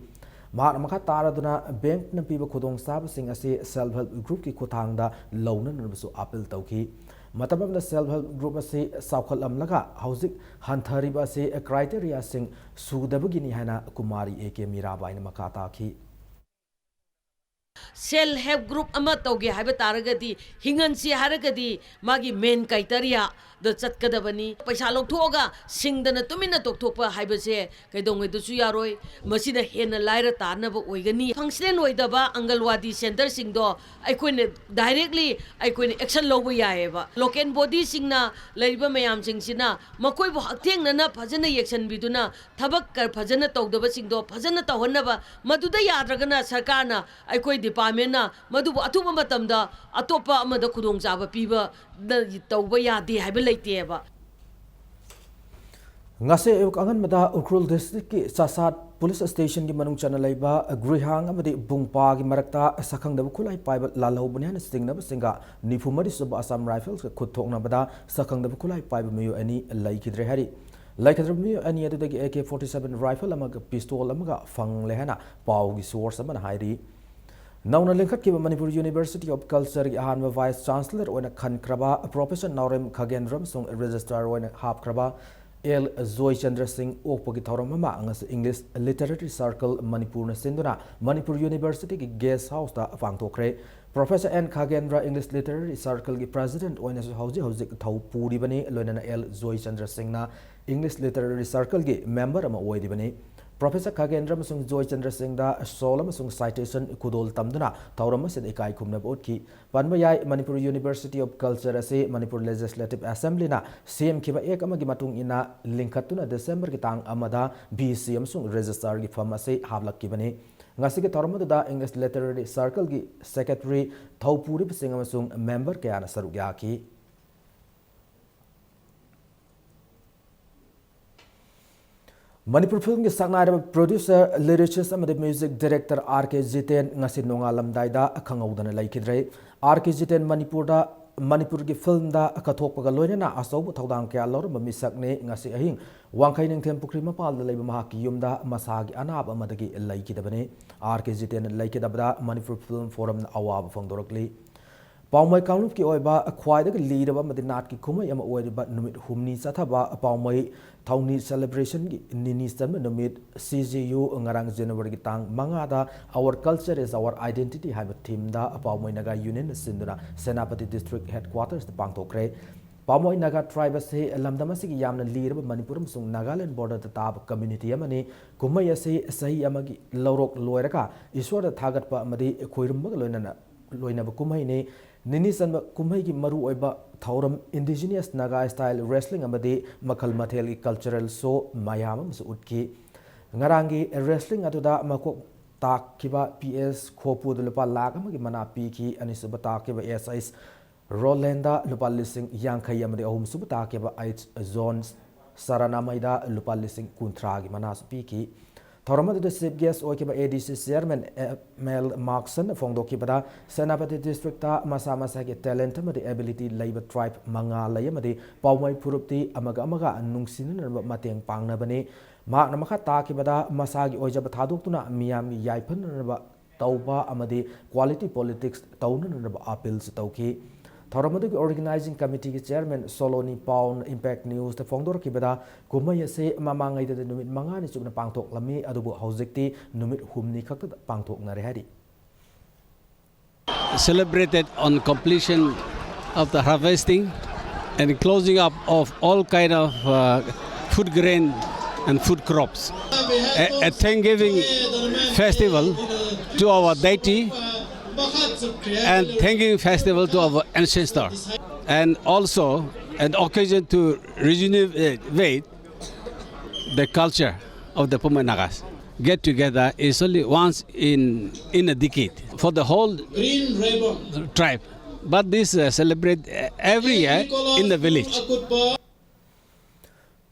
Mar Makataraduna Bank Napiba Kudong Sab Sing as a self-help group ki Kutanga Lona Nabusu Apple Toki Matabam the self-help group say Saukal Amlaga Hauzik Hantariba say a criteria sing Sudabugini Hana Kumari A.K. Mirabaina Makataki Self help group ama tauge haiba taragadi hingansi haragadi magi main criteria the chatkadabani paisa lokthoga singdana tumina tokthokpa haibase kaidongai dusu yaroi masida hena laira tarnaba oigani function oidaba angalwadi center singdo aikoine directly aikoine action loba yaeba local body singna leiba mayam singsina makoi bo haktengna na phajana action biduna thabak kar phajana tawdaba singdo phajana tawhannaba maduda yadragana sarkarna aikoi department na madubu atuba matamda atopa amada khudong chaba piba tawba yade haiba leiteba Ngase angan mada Ukrul district ki Sasat police station ki manung chana laiba grihang amadi bungpa ki marakta sakhang dabu khulai paiba lalau bunyan stingna singa nifumari sub Assam Rifles ka khuthok na bada sakhang dabu khulai paiba meyu ani laikidre hari laikidre meyu ani adagi AK-47 rifle amaga pistol amaga fang lehana pau gi source amana hairi Nauna Linkat ki Manipur University of Culture ki ahanwa Vice Chancellor oina khan kraba Professor Naurem Khagendram sung Registrar oina hap kraba L. Zoy Chandra Singh Okpo ki Thoramama angas English Literary Circle Manipur na sinduna Manipur University ki guest house ta pangtokre Professor N. Khagendra English Literary Circle ki President oina hauji thau puri bani loinana L. Zoy Chandra Singh na English Literary Circle ki member ama oidi bani Professor Khagendra Masung Joy Chandra Singh da Sola Masung citation Kudol Tamduna Taurama Sid Ikai Kumna Botki Panmayai Manipur University of Culture ase Manipur Legislative Assembly na CM Kiba Ekamagi Matung ina Linkatuna December Kitang Amada BC Amsung Registrar gi Fama se Havlak Kibane Ngasiki Taurama da English Literary Circle gi Secretary Thaupuri Singh Amasung member Kayana Sarugyaki Manipur film ki saknai producer, lyricist and music director R.K. Jiten ngasi nongalam daida khangaudan laikidre R.K. Jiten Manipur ki film da kathok paga loina asobu thodang kya lor mamisak ne ngasi ahing wangkai ning them pukri mapal da leiba mahaki yumda masagi anab amadagi laikidabane R.K. Jiten laikidabda Manipur Film Forum awab fongdorokli Paumai Kaunuk ki oiba acquired the leader of Madinat ki Kuma Yama Oiba Numit Humni Sataba, Paumai Tauni celebration Ninistan Numit CGU Ngarang January Gitang Mangada, our culture is our identity, have a team da Paumai Naga Union Sinduna, Senapati District Headquarters, the Pangtokre. Pamoy Naga tribe say Lamdamasiki Yamna leader of Manipurum Sung Nagaland border the Tab community Yamani, Kumaya say Sahi Amagi Lorok Loiraka, Iswa the Tagat Pa Madi Kuirumba Loina Kumai Ninisan Kumai Maru Oiba Tauram indigenous Naga style wrestling amadi Makal Mateli cultural so Mayamam Utki Ngarangi wrestling atuda Mako Takiba PS Kopu de Lupa Lagamagi Mana Piki and Subatakiba SIs Rolanda Lupa Lissing Yankayamadi Ohum Subatakiba Eight Zones Saranamaida Lupa Lissing Kuntragi Manas Piki Tauramadu the chief guest Okiba ADC Chairman Mel Markson Fongdokibada Senapati District Masamasaki talent the ability labor tribe Manga Layamadi Paumai Purupti Amaga Nungsin Mateng Pangnabani Mark Namaka Takibada Masagi Ojabatadukuna Miami Yaipan Tauba Amadi Quality Politics Town Appeals Tauki Tauramadu Organizing Committee Chairman Soloni Pound Impact News the Fondor Kibada Kumaya say Mamanga the Numit Mangani Sugna Pangtok Lami Adubu Hausekti Numit Humni Kak Pangtok Narehadi. Celebrated on completion of the harvesting and closing up of all kind of food grain and food crops. A Thanksgiving festival to our deity and thanking festival to our ancestors, and also an occasion to rejuvenate the culture of the Pumanagas. Get together is only once in a decade for the whole tribe, but this celebrate every year in the village.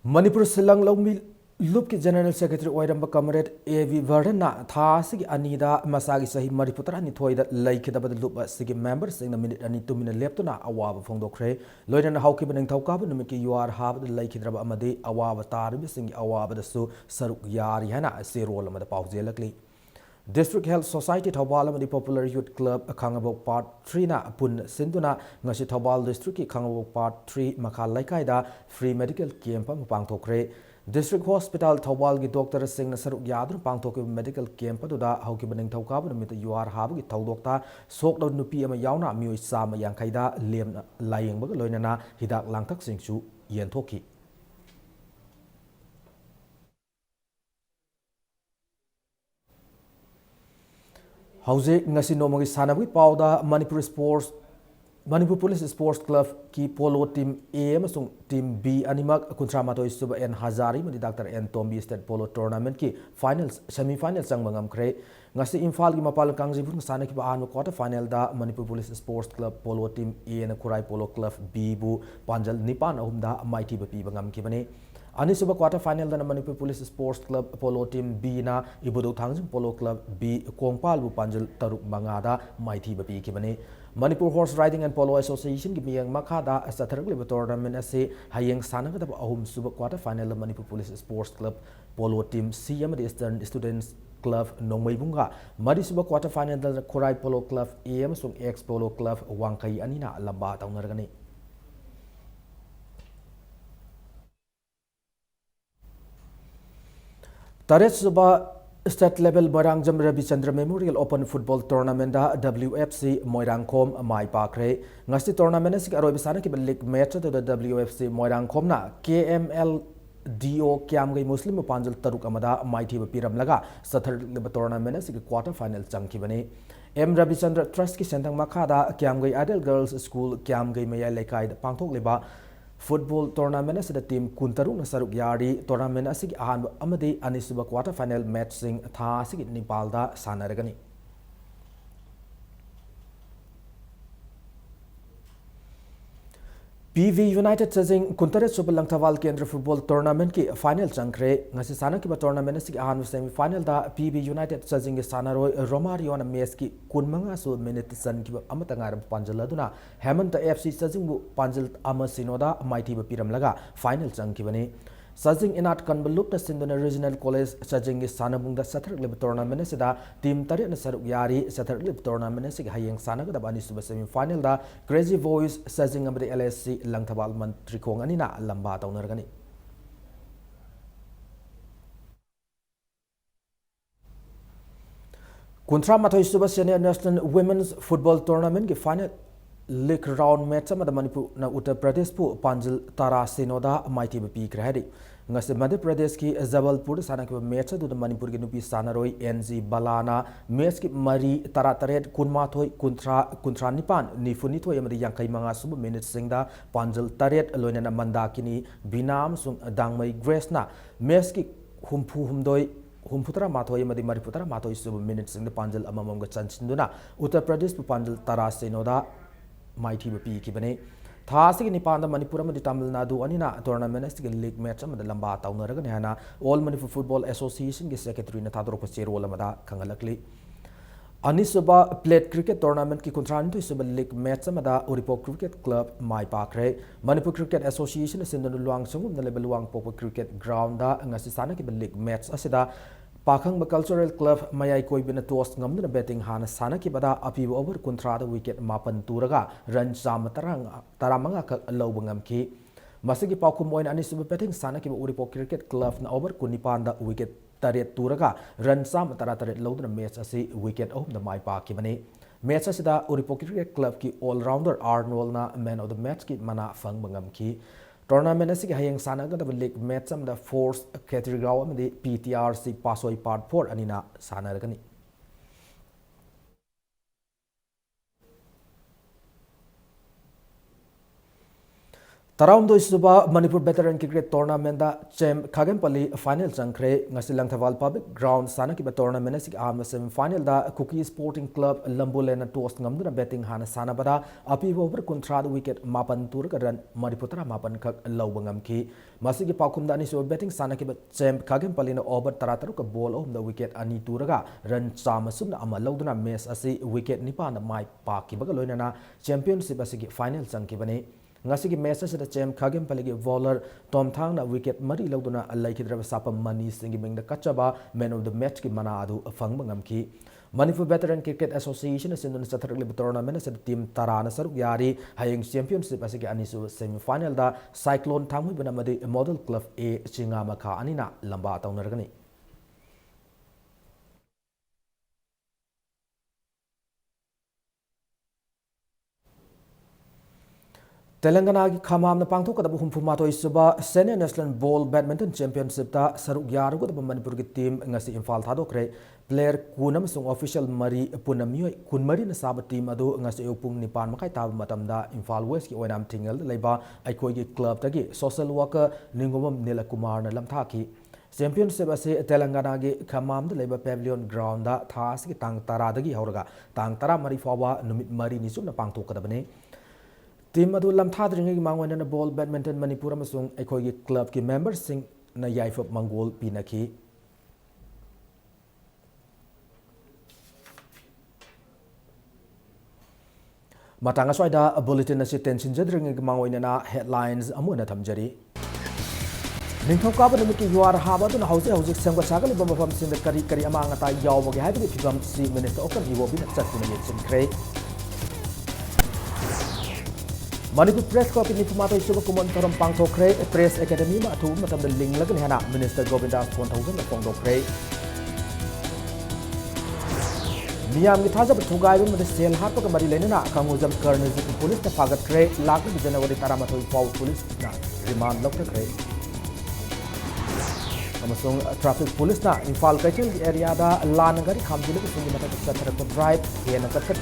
Manipur Silang Longmi Loop General Secretary Oiramba Comrade A.V. Verdana Thasig Anida Masagi Sahi Mariputra Nitoy that Lake the Loop Sigi members in the minute and 2 minute leptona Awab Fongdokre, Lloyd and Hawkib and Taukab, Numiki you are have the Lake Draba Amade Awab Tarbi sing Awab the Su Saruk Yariana Sirol the Pauzelakli. District Health Society Tawala the Popular Youth Club Kangabo Part 3 na Pun Sinduna Ngashi Tawal District Kangabo Part 3 Makalakaida Free Medical Camp Pangtokre. District Hospital Thawal gi Dr. Singh Saruk Yadru Pangtok Medical Camp Duda Haukibaning Taukab Numit you are Habu Taudokta Sok Nupi Ama Yauna Mu Sama Yankaida Liam Lying Bagaloinana Hidak Langtak Singchu Yentoki. Hauze Nasi Nomagi Sanawi Pauda Manipur Police Sports Club ki polo team A amasung team B animak kuntramato isuba N Hazari madi Dr. N Tombi State Polo Tournament ki finals semi-finals sang mangamkre ngasi Imphal ki mapal kangjibur sana ki ba quarter final da Manipur Police Sports Club polo team A na Kurai Polo Club B bu panjal nipan ahum da mighty bapi bangam ki bane Anisuba quarter final da Manipur Police Sports Club polo team B na Ibudu Thangjung Polo Club B Kongpal bu panjal taruk mangada mighty bapi ki bane Manipur Horse Riding and Polo Association ki miyang makada sa tharagli tournament ase hayeng sanang da ahum suba quarter final da Manipur Police Sports Club polo team C amadi Eastern Students Club Nongmai bunga madi suba quarter final da Kurai Polo Club A amasung X Polo Club Wangkai anina lamba taunargani Taret suba State level Moirangjam Ravi Chandra Memorial Open Football Tournament da WFC Moirangkom Mai Pakre ngasti tournament sik aroi bisana ki league match da WFC Moirangkom na KML DO Kiamgai Muslim Panjal Taruk Amada Mighty Piram Laga Sathar Tournament as quarter final Chankibane M Rabichandra Trust Ki Sentang Makada Kiamgai Adel Girls School Kiamgai Maya Lekai Pangtok Leba Football tournament as the team Kuntaruk Nasaruk Yari tournament as Amadi Anisuba quarter final match sing Tha Sig Nipalda Sanaragani. PV United Chasing Kuntare Super Langtawal Kendra Football Tournament ki final changkre ngasi sana ki ba tournament si ahan semi final da PV United Chasing ki sanaroi Romario na match ki kunmanga so minute san ki amata ngar panjal aduna Hemant FC Chasing bu panjal ama sinoda mighty ba piram laga final chang ki bani Sajing inat kanbaluk na Sindona Regional College Sajing ki sanabung da sathar lib tournament si da team tari na saruk yari sathar lib tournament si hayang sana ka da bani suba semi final da Crazy Voice Sajing amri LSC Langtawal Mantri Kong anina lamba taunargani. Kuntra Mathoi Suba Senior National Women's Football Tournament ki final League round match amada Manipur na Uttar Pradesh pu Panjal Tara Sinoda mighty pi krahadi ngase Madhya Pradesh ki Jabalpur sana ki match adu Manipur ki nupi sanaroi NG Balana match ki mari tara taret kunmathoi kuntra nipan nifuni thoi amadi yankai manga sub minute singda Panjal taret loinana mandakini binam sung dangmai Grace na match ki humpu humdoi Humputara Mathoi Madi Mariputara Mathoi sub minute sing the Panjal amamam ga chanchinduna Uttar Pradesh pu Panjal Tara Sinoda mighty pi kibane Thasi ni panda Manipur di Tamil Nadu anina tournament as league match amada lamba taunaraga hana All Manipur Football Association ki secretary na thadro pa chero lamada kangalakli Anisuba played cricket tournament ki contran to suba league match amada Uripo Cricket Club mai pakre Manipur Cricket Association sindon luang sungum na level luang popo cricket ground da ngasisana ki league match asida Pakhang Cultural Club Mayai Koi Bina Toast Ngam betting Hana Sana Kibada Api over Kuntra the wicket Mapan Turaga Ran Jam Taramanga Lobangam Ki Masiki Pakumoin Anisuba betting Sana Kiba Uripo Cricket Club na over Kunipanda wicket Taret Turaga Ran Sam Tarataret Load match asi wicket of the Mai Pakimani Match asida Uripo Cricket Club ki all rounder Arnold na man of the match ki Mana Fang Bangam Ki Tournament as hayang sana ga league match sam the force category am the PTRC Pasoi part 4 anina sana gani Taram do suba Manipur Veteran Cricket Tournament da Chem Khagempali final changkre ngasi Langthawal Public Ground sana ki tournament as am semi final da Cookie Sporting Club Lambulena toast ngamduna betting hana sana bada api over kontra wicket mapan tur ka run Maniputara mapan khak lawbangam ki masigi pakum da ni so betting sana ki Chem Khagempali na over tarataru ka ball of the wicket ani turaga run chamasum na amalawduna match asi wicket nipa na mai pa ki baga loina championship asigi final changki bane Ngasigi message da Chem Khagempali gi bowler Tom Thang na wicket mari lawduna laikhidraba sapa mani singi mingda kachaba man of the match ki mana adu afang bangam ki Manipur Veteran Cricket Association sindun sathar lib tournament sa team Tarana saruk yari hayeng championship asigi anisu semi final da Cyclone Thanghui banamadi Model Club A Chingama kha anina lamba taunargani Telangana ki khamam na pangthok kadab humpumato isuba Senior National Ball Badminton Championship ta saruk yaru ko Manipur ki team ngasi Imphal thadokre player kunam sung official mari punamioi kunmari na sab team adu ngasi upung nipan makai tab matamda Imphal West ki oinam tingal leiba aikoi ki club tagi social worker Ningomam Nilakumar na lamtha ki Championship ase Telangana ki khamam da leiba pavilion ground da thas ki tang tara dagi hauraga tang tara mari fawa numit mari ni sum na pangthok kadabane Team adu lamthadringi mangwana na ball badminton Manipur amasung aikoi ki club ki members sing na yaifop mangol pinaki Matanga swaida bulletin na si tension jadringi mangwana na headlines amuna thamjari Ningthokaba numiki yuar haba na hause sangwa sagal ibam mafam sin kari kari ama ngata yawbagi habi phibam si minister okan hiwo bin chatuna yetsin kre Manipur Press Corps ni pumato isuba kumon torom pangthokre Press Academy ma thu matam da ling lagan hana Minister Govinda 1000 na pongdokre Miyam ki thaja thugai bin made sel hat ka mari lenana kangujam karne ji police ta pagat kre lak January 13 pau police na remand lokre kre amasung traffic police na Imphal Kaichel area da lan gari khamjulu singi mata chathara ko drive hena kathat